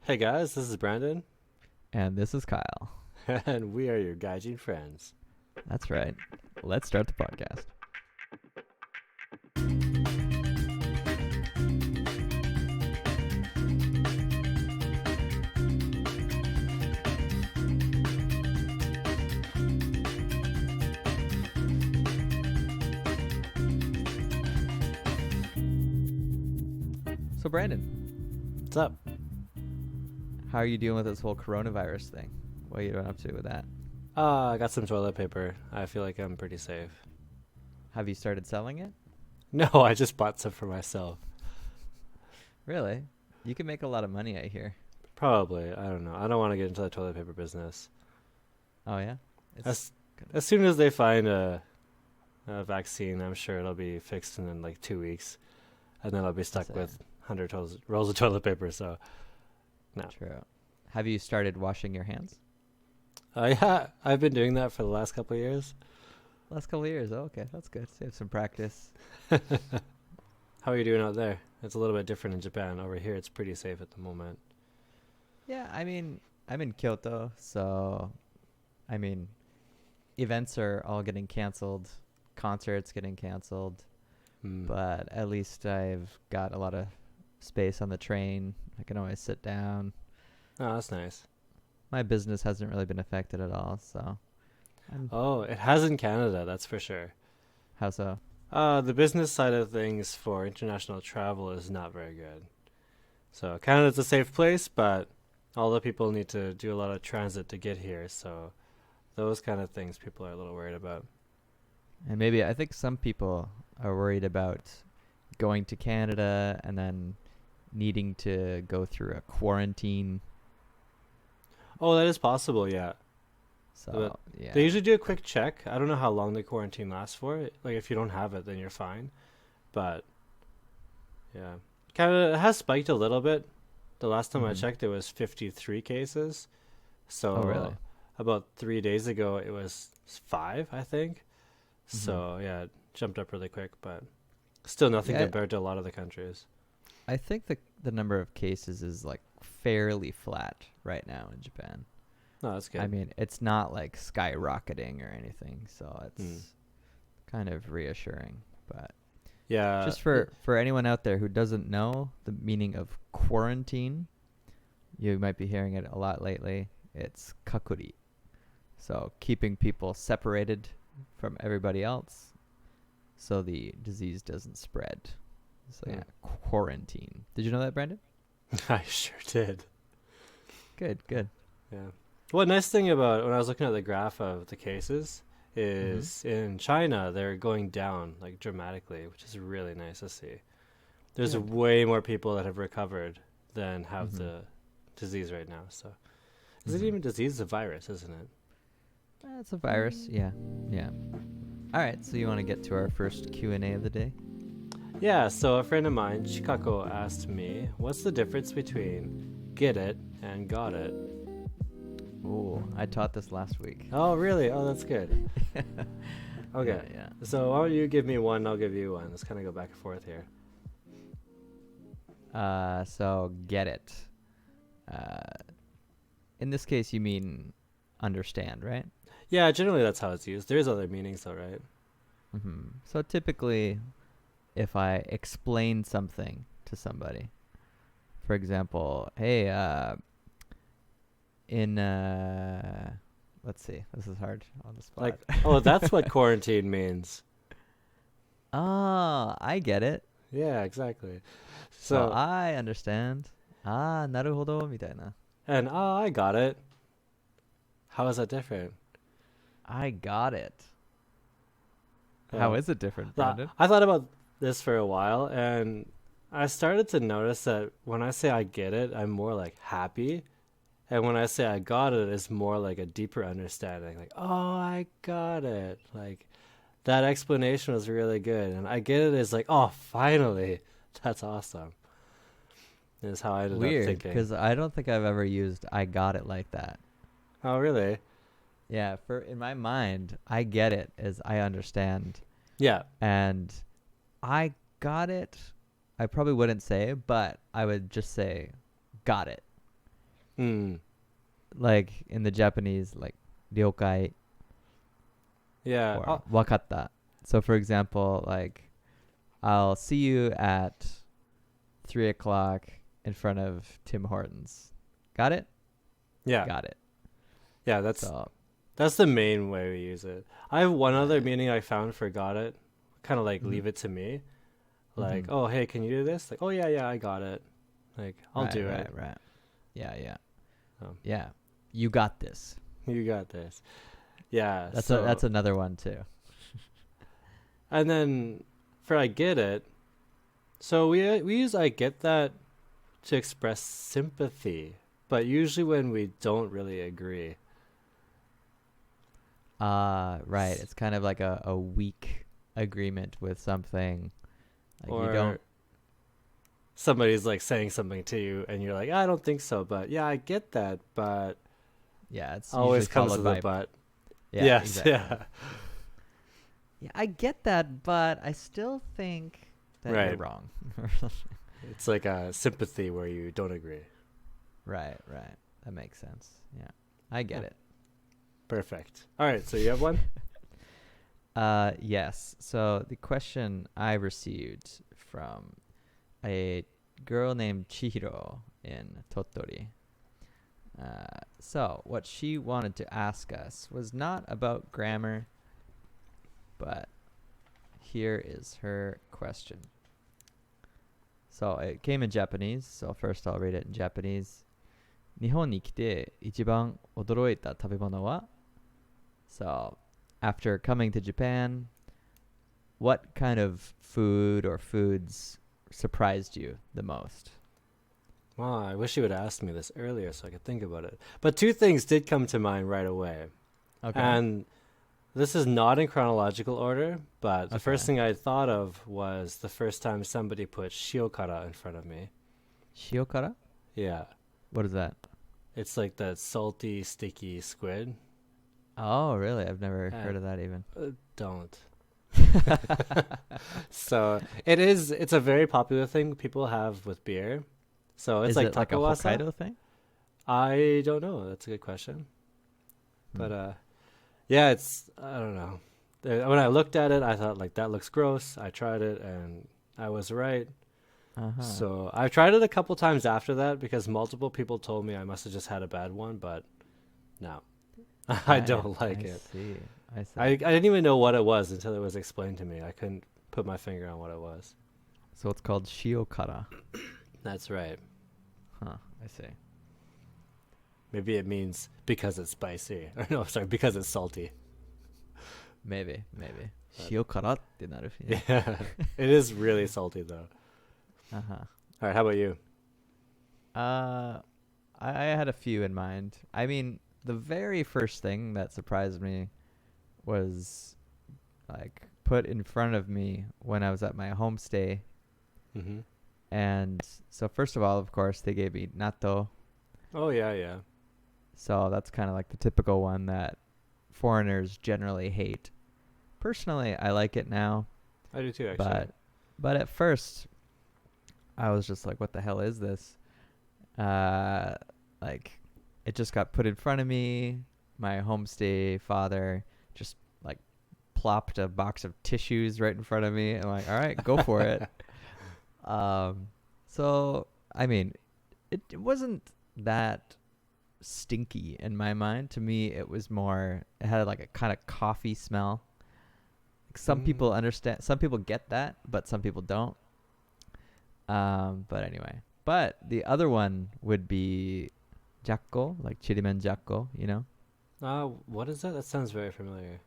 Hey guys, this is Brandon, And this is Kyle. and we are your Gaijin Friends. That's right. Let's start the podcast. So, Brandon, What's up? how are you dealing with this whole coronavirus thing? What are you up to with that? I got some toilet paper. I feel like I'm pretty safe. Have you started selling it? No, I just bought some for myself. Really? You can make a lot of money, I hear. Probably. I don't know. I don't want to get into the toilet paper business. Oh, yeah? It's As good. as soon as they find a vaccine, I'm sure it'll be fixed in like 2 weeks, and then I'll be stuck That's with 100 rolls of toilet paper. So, no. true. Have you started washing your hands? Yeah, I've been doing that for the last couple of years. Last couple of years. Oh, okay. That's good. Save some practice. How are you doing out there? It's a little bit different in Japan. Over here, it's pretty safe at the moment. Yeah, I mean, I'm in Kyoto, so I mean, events are all getting canceled, concerts getting canceled, Hmm. but at least I've got a lot of space on the train. I can always sit down. Oh, that's nice. My business hasn't really been affected at all, so I'm Oh, it has in Canada, that's for sure. how so? The business side of things for international travel is not very good. So Canada's a safe place, but all the people need to do a lot of transit to get here. So those kind of things people are a little worried about. And maybe I think some people are worried about going to Canada and then needing to go through a quarantine. Oh, that is possible, yeah. But So, yeah. they usually do a quick check. I don't know how long the quarantine lasts for. Like if you don't have it, then you're fine. But yeah, Canada has spiked a little bit. The last time I Mhm. checked, it was 53 cases. Oh, really? So about 3 days ago, it was five, I think. Mhm. So yeah, it jumped up really quick, but still nothing Yeah, compared to a lot of the countries. I think the number of cases is like fairly flat right now in Japan. No, that's I good. mean, it's not like skyrocketing or anything, so Hmm. it's kind of reassuring. But Yeah, just for anyone out there who doesn't know the meaning of quarantine, you might be hearing it a lot lately. It's kakuri. So keeping people separated from everybody else so the disease doesn't spread. So hmm. yeah, quarantine. Did you know that, Brandon? I sure did. Good, good. Yeah. One nice thing about when I was looking at the graph of the cases Mm-hmm. is in China they're going down like dramatically, which is really nice to see. There's Good. way more people that have recovered than have Mm-hmm. the disease right now. So is it Mm-hmm. even disease? It's a virus, isn't it? It's a virus. Yeah, yeah. All right. So you want to get to our first Q&A of the day? Yeah. So a friend of mine, Chikako, asked me, "What's the difference between get it and got it?" Oh, I taught this last week. Oh, really? Oh, that's good. Okay. Yeah, yeah. So why don't you give me one? I'll give you one. Let's kind of go back and forth here. So get it. Uh, in this case, you mean understand, right? Yeah, generally that's how it's used. There's other meanings though, right? Mm-hmm. So typically, if I explain something to somebody, for example, hey, in let's see, this is hard on the spot. Like, oh, that's what quarantine means. Ah, I get it. Yeah, exactly. So So, I understand. Ah, なるほどみたいな. and I got it. How is that different? I got it. How Um, is it different, Brandon? I thought about this for a while, and I started to notice that when I say I get it, I'm more like happy. And when I say I got it, it's more like a deeper understanding. Like, oh, I got it. Like, that explanation was really good. And I get it is like, oh, finally. That's awesome. Is how I ended up Weird, thinking. because I don't think I've ever used I got it like that. Oh, really? Yeah, for in my mind, I get it as I understand. Yeah. And I got it, I probably wouldn't say, but I would just say got it. Mm. Like in the Japanese, like 了解 Yeah. or わかった. So for example, like I'll see you at 3 o'clock in front of Tim Hortons. Got it? Yeah. Got it. Yeah, that's So the main way we use it. I have one other right. meaning I found for got it. Kind of like Mhm. leave it to me. Like, Mhm. oh, hey, can you do this? Like, oh yeah, I got it. Like, I'll do it. Right. Yeah, yeah. Um, Yeah. You got this. you got this. Yeah. That's another one too. And then for I get it. So we use I get that to express sympathy, but usually when we don't really agree. Right. It's kind of like a weak agreement with something. Like Or you don't. somebody's like saying something to you and you're like, I don't think so, but yeah, I get that, but Yeah, it's always usually comes followed with by a but. yeah, Yes, exactly. yeah. Yeah, I get that, but I still think that you're Right. wrong. It's like a sympathy where you don't agree. Right. That makes sense. Yeah, I get Yeah. it. Perfect. All right, so you have one? Yes. So the question I received from a girl named Chihiro in Tottori. So what she wanted to ask us was not about grammar, but here is her question. So it came in Japanese, so first I'll read it in Japanese. 日本に来て一番驚いた食べ物は? So after coming to Japan, what kind of food or foods surprised you the most? Wow, I wish you would have asked me this earlier so I could think about it. But two things did come to mind right away. Okay. And this is not in chronological order, but the first Okay. thing I thought of was the first time somebody put shiokara in front of me. Shiokara? Yeah. What is that? It's like that salty, sticky squid. Oh, really? I've never heard of that even. Don't. So it's a very popular thing people have with beer. So it's Is like it like a takawasa. Hokkaido thing? I don't know. That's a good question. But yeah, it's I don't know. When I looked at it, I thought like that looks gross. I tried it and I was right. Uh-huh. So I've tried it a couple times after that because multiple people told me I must have just had a bad one, but no. I don't like it. I see. I didn't even know what it was until it was explained to me. I couldn't put my finger on what it was. So it's called shiokara. That's right. Huh, I see. Maybe it means because it's spicy. Or no, sorry, because it's salty. Maybe. But- Shiokara ってなる. Yeah. It is really salty though. Uh-huh. All right, how about you? I had a few in mind. I mean, the very first thing that surprised me was like put in front of me when I was at my homestay. Mm-hmm. And so first of all, of course, they gave me natto. Oh, yeah. So that's kind of like the typical one that foreigners generally hate. Personally, I like it now. I do too, actually. But at first, I was just like, what the hell is this? Like, it just got put in front of me. My homestay father just like plopped a box of tissues right in front of me. I'm like, all right, go for it. So, I mean, it wasn't that stinky in my mind. To me, it was more, it had like a kind of coffee smell. Some people understand, some people get that, but some people don't. But anyway, but the other one would be jakko, like chirimen jakko, you know? What is that? That sounds very familiar.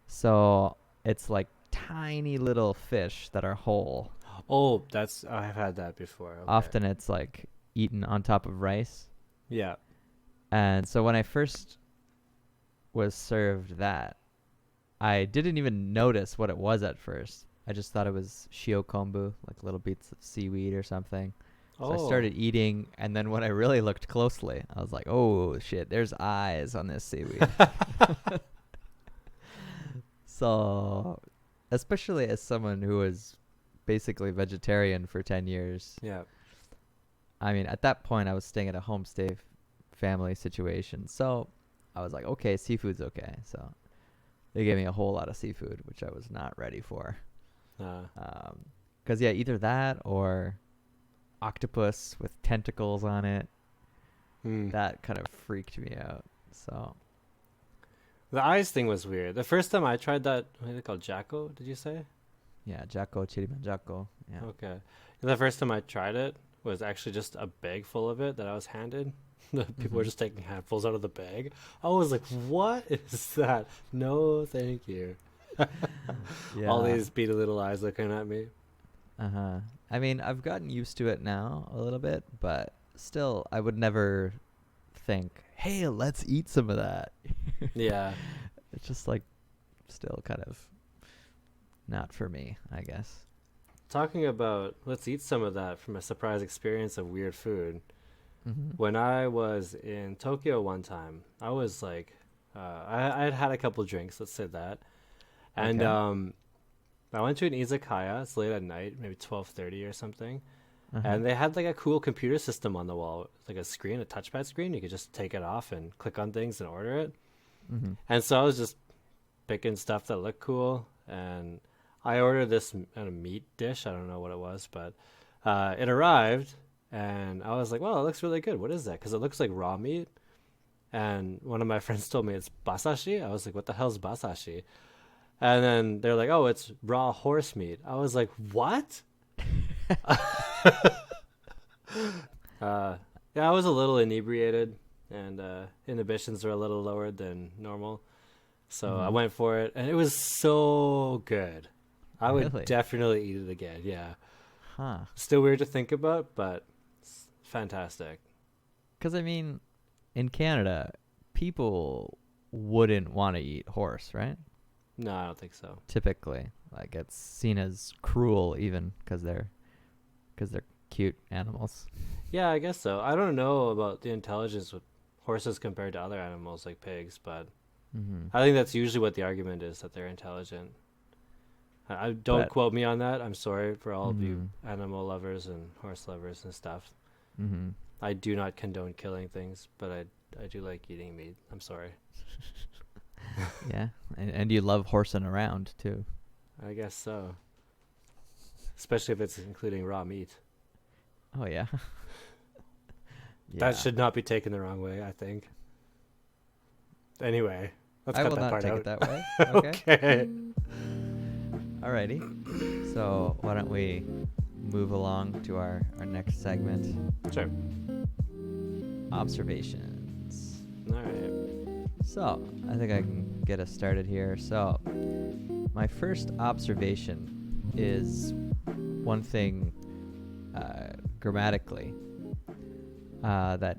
So it's like tiny little fish that are whole. Oh, I've had that before. Okay. Often it's like eaten on top of rice. Yeah. And so when I first was served that, I didn't even notice what it was at first. I just thought it was shiokombu, like little bits of seaweed or something. So I started eating, and then when I really looked closely, I was like, oh shit, there's eyes on this seaweed. So, especially as someone who was basically vegetarian for 10 years, Yeah. I mean, at that point, I was staying at a homestay family situation. So I was like, okay, seafood's okay. So they gave me a whole lot of seafood, which I was not ready for. Because yeah, either that or octopus with tentacles on it. That kind of freaked me out. So the eyes thing was weird. The first time I tried that, what is it called? Jacko, did you say? yeah, Jacko, Chiriman Jacko. Yeah. Okay. The first time I tried it was actually just a bag full of it that I was handed. People were just taking handfuls out of the bag. I was like, what is that? No, thank you. Yeah. All these beady little eyes looking at me. I mean, I've gotten used to it now a little bit, but still, I would never think, hey, let's eat some of that. Yeah. It's just like still kind of not for me, I guess. Talking about let's eat some of that from a surprise experience of weird food. When I was in Tokyo one time, I was like, I had had a couple drinks, let's say that. And Okay. I went to an izakaya. It's late at night, maybe 12:30 or something. And they had like a cool computer system on the wall, like a screen, a touchpad screen. You could just take it off and click on things and order it. And so I was just picking stuff that looked cool. And I ordered this meat dish. I don't know what it was, but it arrived. And I was like, well, it looks really good. What is that? Because it looks like raw meat. And one of my friends told me it's basashi. I was like, what the hell's basashi? And then they're like, oh, it's raw horse meat. I was like, what? Yeah, I was a little inebriated, and inhibitions were a little lower than normal. So I went for it, and it was so good. I would Really? definitely eat it again. Yeah. Huh. Still weird to think about, but it's fantastic. Because, I mean, in Canada, people wouldn't want to eat horse, right? No, I don't think so. Typically. Like, it's seen as cruel even because they're cute animals. Yeah, I guess so. I don't know about the intelligence with horses compared to other animals like pigs, but I think that's usually what the argument is, that they're intelligent. I don't But- quote me on that. I'm sorry for all of you animal lovers and horse lovers and stuff. I do not condone killing things, but I do like eating meat. I'm sorry. Yeah. And you love horsing around, too. I guess so. Especially if it's including raw meat. Oh, yeah. Yeah. That should not be taken the wrong way, I think. Anyway, let's I cut will that not part take out. it that way. Okay. Okay. Alrighty. So why don't we move along to our next segment, Sure. observations. All right. So I think I can get us started here. So my first observation is one thing grammatically that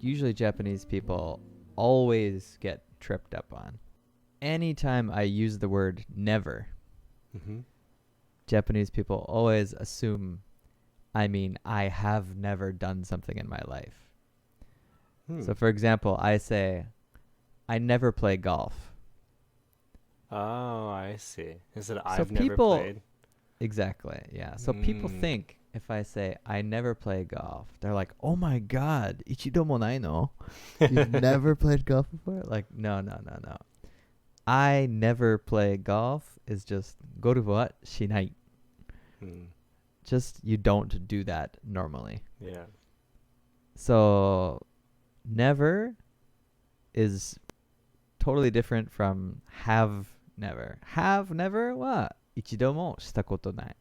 usually Japanese people always get tripped up on. Anytime I use the word never, Japanese people always assume I mean I have never done something in my life. So for example, I say I never play golf. Oh, I see. Instead of So I've never people- played. Exactly, yeah. So people think if I say I never play golf, they're like, "Oh my god, ichido mo nai no? You've never played golf before?" Like, no. I never play golf is just goru wa shinai. Just you don't do that normally. Yeah. So never is totally different from have never. Have never wa ichido mo shita koto nai.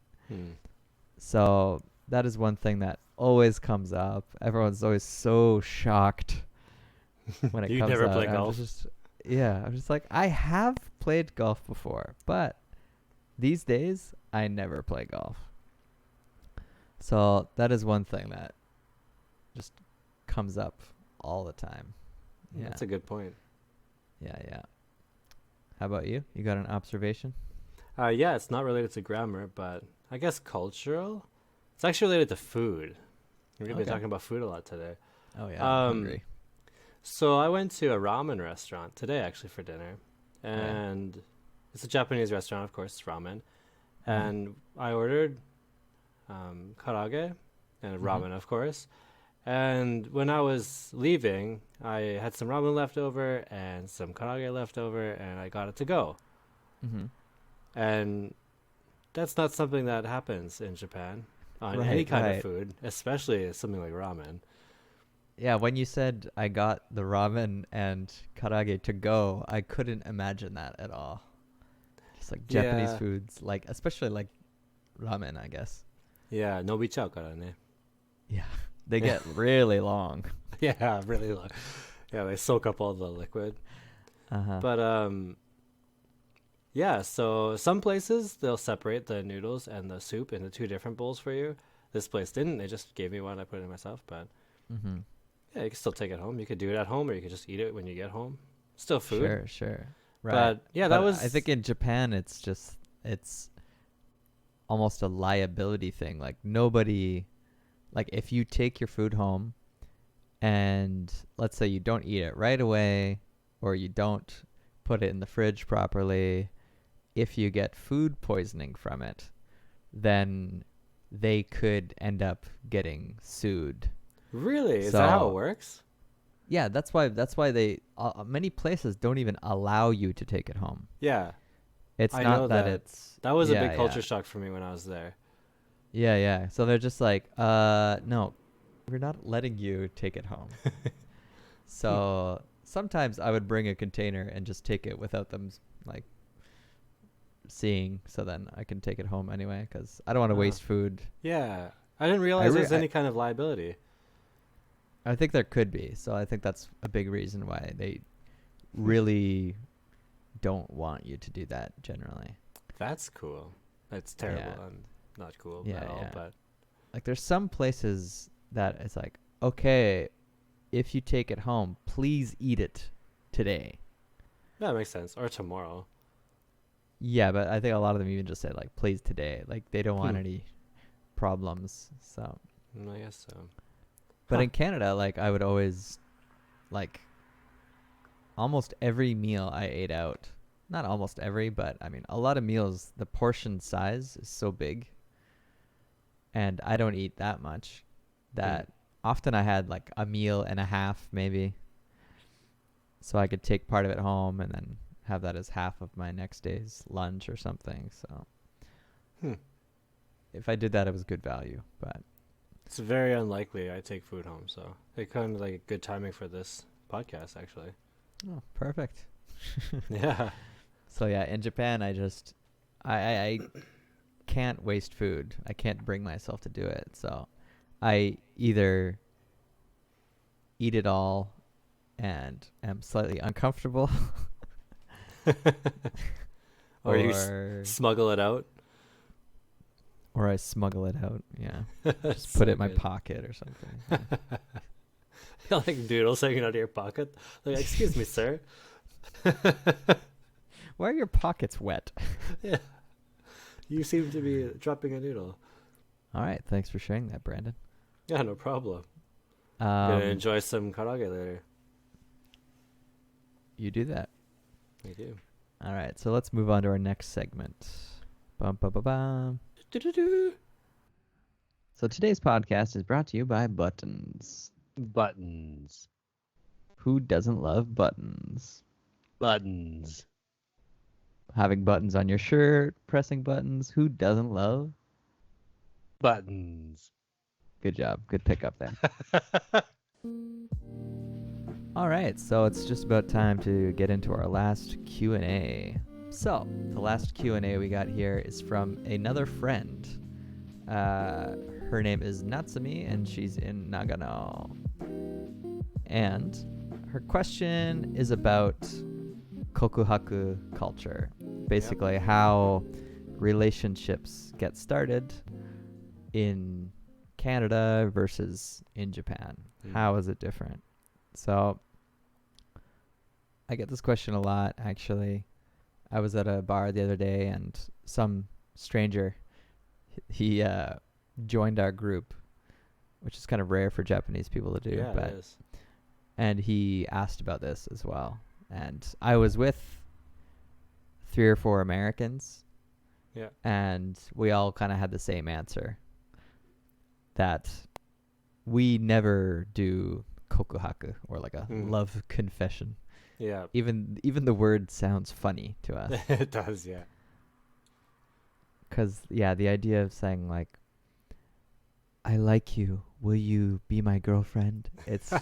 So that is one thing that always comes up. Everyone's always so shocked when it You comes never out. play I'm golf? I'm just like, I have played golf before, but these days I never play golf. So that is one thing that just comes up all the time. Yeah. That's a good point. Yeah. How about you? You got an observation? Yeah, it's not related to grammar, but I guess cultural. It's actually related to food. We've been Okay. talking about food a lot today. Oh yeah, I'm Um, hungry. So I went to a ramen restaurant today, actually, for dinner. And it's a Japanese restaurant, of course, it's ramen. And I ordered karaage and ramen, of course. And when I was leaving, I had some ramen left over and some karage left over, and I got it to go. Mm-hmm. And that's not something that happens in Japan on Right, any kind right. of food, especially something like ramen. Yeah, when you said I got the ramen and karage to go, I couldn't imagine that at all. Just like Japanese Yeah, foods, like especially like ramen, I guess. yeah, nobichao kara ne. Yeah, they get really long. Yeah, really long. Yeah, they soak up all the liquid. Uh-huh. But yeah, so some places they'll separate the noodles and the soup into two different bowls for you. This place didn't. They just gave me one. I put it in myself. But Mm-hmm. yeah, you can still take it home. You could do it at home, or you could just eat it when you get home. Still food. Sure, sure. Right. But yeah, that But was. I think in Japan it's almost a liability thing. Like nobody, like if you take your food home and let's say you don't eat it right away or you don't put it in the fridge properly, if you get food poisoning from it, then they could end up getting sued. Really? Is that how it So works? yeah, that's why they many places don't even allow you to take it home. Yeah, It's I know not that that. it's That was a yeah, big culture yeah. shock for me when I was there. Yeah, yeah. So they're just like, no, we're not letting you take it home. So sometimes I would bring a container and just take it without them like seeing, so then I can take it home anyway because I don't want to Oh. waste food. Yeah, I didn't realize there's I any kind of liability. I think there could be. So I think that's a big reason why they really don't want you to do that generally. That's cool. That's terrible Yeah. and not cool Yeah, at all. yeah. But Like there's some places that it's like, okay, if you take it home, please eat it today. that makes sense. Or tomorrow. Yeah, but I think a lot of them even just say like, please today. Like they don't want Hmm. any problems. So, I guess so. but Huh. in Canada, like I would always, like, almost every meal I ate out. Not almost every, but I mean, a lot of meals, the portion size is so big, and I don't eat that much. That often I had like a meal and a half, maybe. So I could take part of it home and then have that as half of my next day's lunch or something. So Hmm. if I did that, it was good value. But It's very unlikely I take food home, so it kind of like good timing for this podcast, actually. oh, perfect. Yeah. So yeah, in Japan, I can't waste food. I can't bring myself to do it. So I either eat it all and am slightly uncomfortable, Or you or smuggle it out. or I smuggle it out. Yeah, Just put it in my pocket or something. Yeah. Like noodles hanging out of your pocket. Like, excuse me, sir. Why are your pockets wet? Yeah. You seem to be dropping a noodle. All right, thanks for sharing that, Brandon. Yeah, no problem. Gonna Um, enjoy some karage later. you do that. Thank you. All right, so let's move on to our next segment. Bum, bum, bum, bum. Do-do-do. So today's podcast is brought to you by Buttons. Buttons. Who doesn't love buttons? Buttons. Having buttons on your shirt, pressing buttons. Who doesn't love? Buttons. Good job. Good pickup there. All right, so it's just about time to get into our last Q&A. So the last Q&A we got here is from another friend. Her name is Natsumi, and she's in Nagano. And her question is about kokuhaku culture. Basically, how relationships get started in Canada versus in Japan. How is it different? So I get this question a lot, actually. I was at a bar the other day, and some stranger, he joined our group, which is kind of rare for Japanese people to do. Yeah, but it is. and he asked about this as well. And I was with 3 or 4 Americans, Yeah. and we all kind of had the same answer, that we never do kokuhaku or like a Mm. love confession. Yeah. Even the word sounds funny to us. It does, yeah. Because, yeah, the idea of saying, like, I like you. Will you be my girlfriend? It's,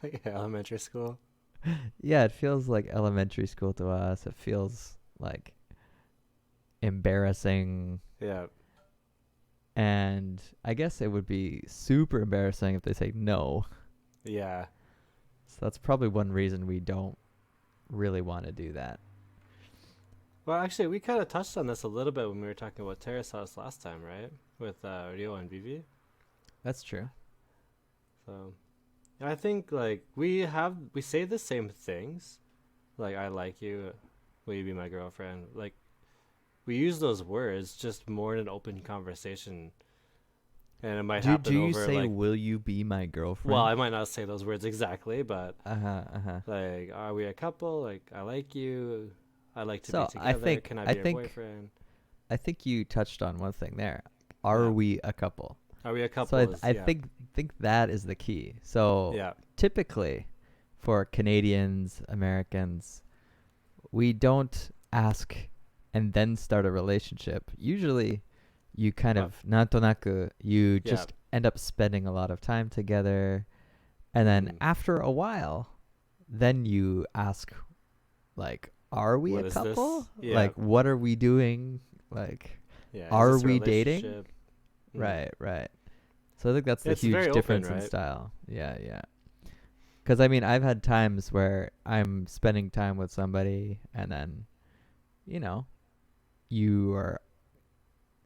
Like elementary school. yeah, it feels like elementary school to us. It feels like embarrassing. Yeah. And I guess it would be super embarrassing if they say no. Yeah. So that's probably one reason we don't really want to do that. Well, actually, we kind of touched on this a little bit when we were talking about Terrace House last time, right? With Rio and Vivi. That's true. So, I think like we say the same things, like I like you, will you be my girlfriend? Like we use those words just more in an open conversation, and it might happen Do you over say, like. will you be my girlfriend? Well, I might not say those words exactly, but Uh-huh. like, are we a couple? Like, I like you. I like to So, be I together. think- Can I I be your think- boyfriend? I think you touched on one thing there. Are Yeah. we a couple? Are we a couple? So I Yeah. think that is the key. So Yeah. typically for Canadians, Americans, we don't ask and then start a relationship. Usually you kind Oh. of nantonaku, you Yeah. just end up spending a lot of time together, and then Mm. after a while then you ask, like, are we What a is couple? this? Yeah. Like, what are we doing? Like, Yeah. Is are this a we dating? relationship? Mm. right. So I think that's the It's very huge open, difference in right? style. Yeah. Because, I mean, I've had times where I'm spending time with somebody and then, you are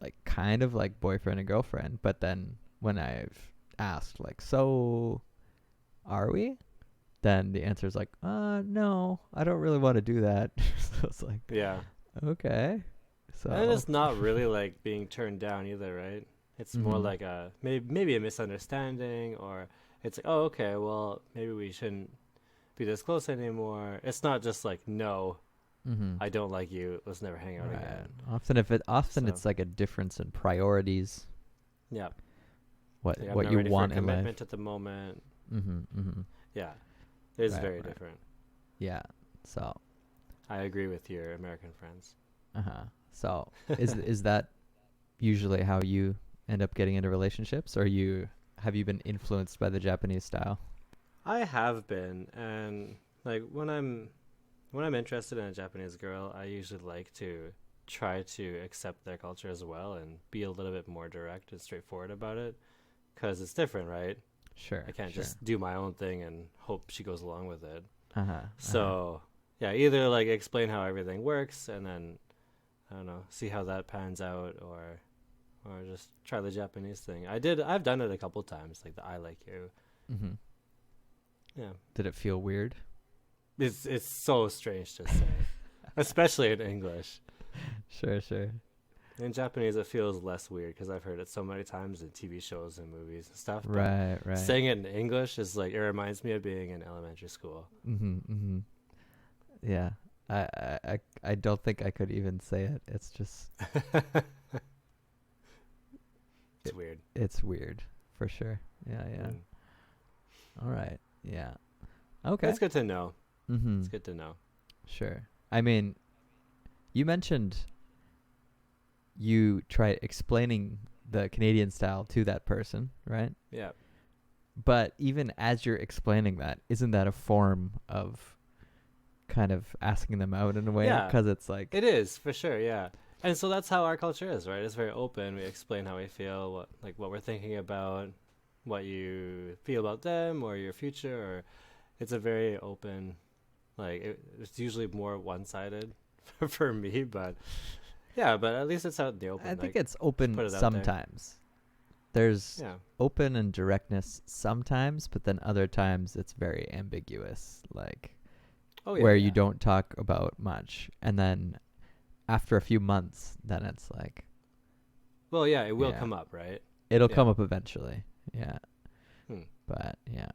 like kind of like boyfriend and girlfriend. But then when I've asked, like, so are we? Then the answer is like, no, I don't really want to do that. So it's like, Yeah. okay. So And it's not really like being turned down either, right? It's more Mhm. like a maybe a misunderstanding, or it's like, oh, okay, well, maybe we shouldn't be this close anymore. It's not just like, no, Mhm. I don't like you. Let's never hang out Right. again. Often So- it's like a difference in priorities. Yeah. What Like, I'm what not you ready want for a in commitment life. at the moment. Mm-hmm. Yeah. It's Right, very right. different. Yeah. So I agree with your American friends. So is that usually how you end up getting into relationships, or have you been influenced by the Japanese style? I have been, and like when I'm interested in a Japanese girl, I usually like to try to accept their culture as well and be a little bit more direct and straightforward about it, because it's different, right? Sure. I can't sure. just do my own thing and hope she goes along with it. Uh-huh. So yeah, either like explain how everything works and then I don't know, see how that pans out, or just try the Japanese thing. I've done it a couple times, like the I like you. Mm-hmm. Yeah. Did it feel weird? It's so strange to say, especially in English. Sure. In Japanese, it feels less weird because I've heard it so many times in TV shows and movies and stuff. but Right. Saying it in English is like, it reminds me of being in elementary school. Mm-hmm. Yeah. I don't think I could even say it. It's just It's weird. it's weird for sure. Yeah. Mm. All right. Yeah. But Okay. it's good to know. Mm-hmm. It's good to know. Sure. I mean, you mentioned you try explaining the Canadian style to that person, right? Yeah. But even as you're explaining that, isn't that a form of kind of asking them out in a way? Yeah. Because it's like, It is, for sure, yeah. And so that's how our culture is, right? It's very open. We explain how we feel, what we're thinking about, what you feel about them or your future, or it's a very open, it's usually more one-sided for me, but yeah, but at least it's out in the open. I think like, it's open put it out there. sometimes. There's yeah. open and directness sometimes, but then other times it's very ambiguous, like Oh, yeah, where yeah. you don't talk about much. And then after a few months, then it's like, Well, yeah, it will Yeah. come up, right? it'll Yeah. come up eventually. Yeah. Hmm. But yeah,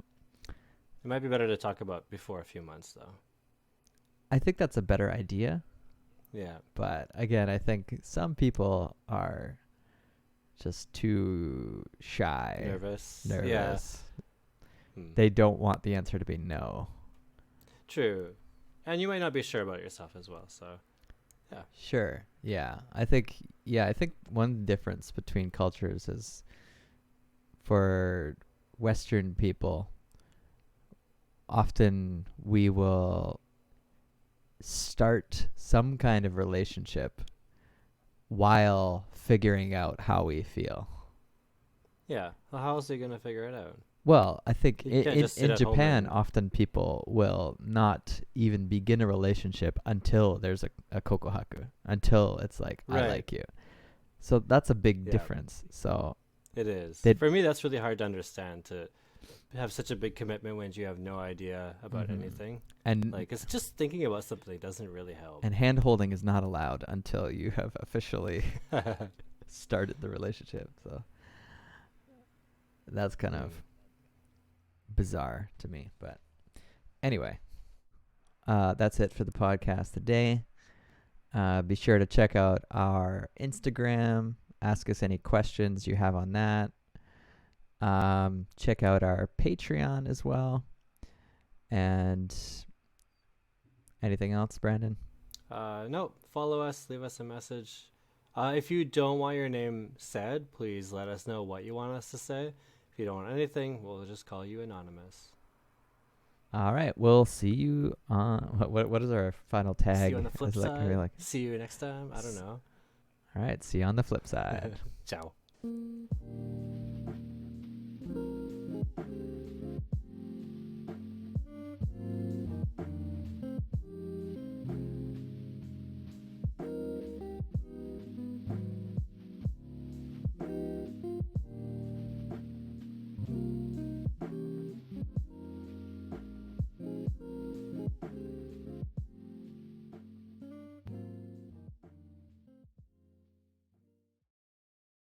It might be better to talk about before a few months, though. I think that's a better idea. Yeah. But again, I think some people are just too shy, Nervous. nervous. Yeah. They don't want the answer to be no. True. And you might not be sure about yourself as well, so yeah. Sure. Yeah. I think one difference between cultures is for Western people, often we will start some kind of relationship while figuring out how we feel. Yeah. Well, how else are you going to figure it out? Well, I think You can't just sit in at home Japan, and- often people will not even begin a relationship until there's a kokohaku, until it's like, I Right. like you. So that's a big Yeah. difference. So It is. They- For me, that's really hard to understand, to have such a big commitment when you have no idea about Mhm. anything. and Like, it's just thinking about something doesn't really help. and hand holding is not allowed until you have officially started the relationship. So that's kind of bizarre to me. But anyway, that's it for the podcast today. Be sure to check out our Instagram. Ask us any questions you have on that. Check out our Patreon as well. And anything else, Brandon? No, follow us, leave us a message. If you don't want your name said, please let us know what you want us to say. If you don't want anything, we'll just call you anonymous. All right, we'll see you on what is our final tag? See you on the flip Is that gonna be side. like- See you next time. I don't know. all right, see you on the flip side. Ciao.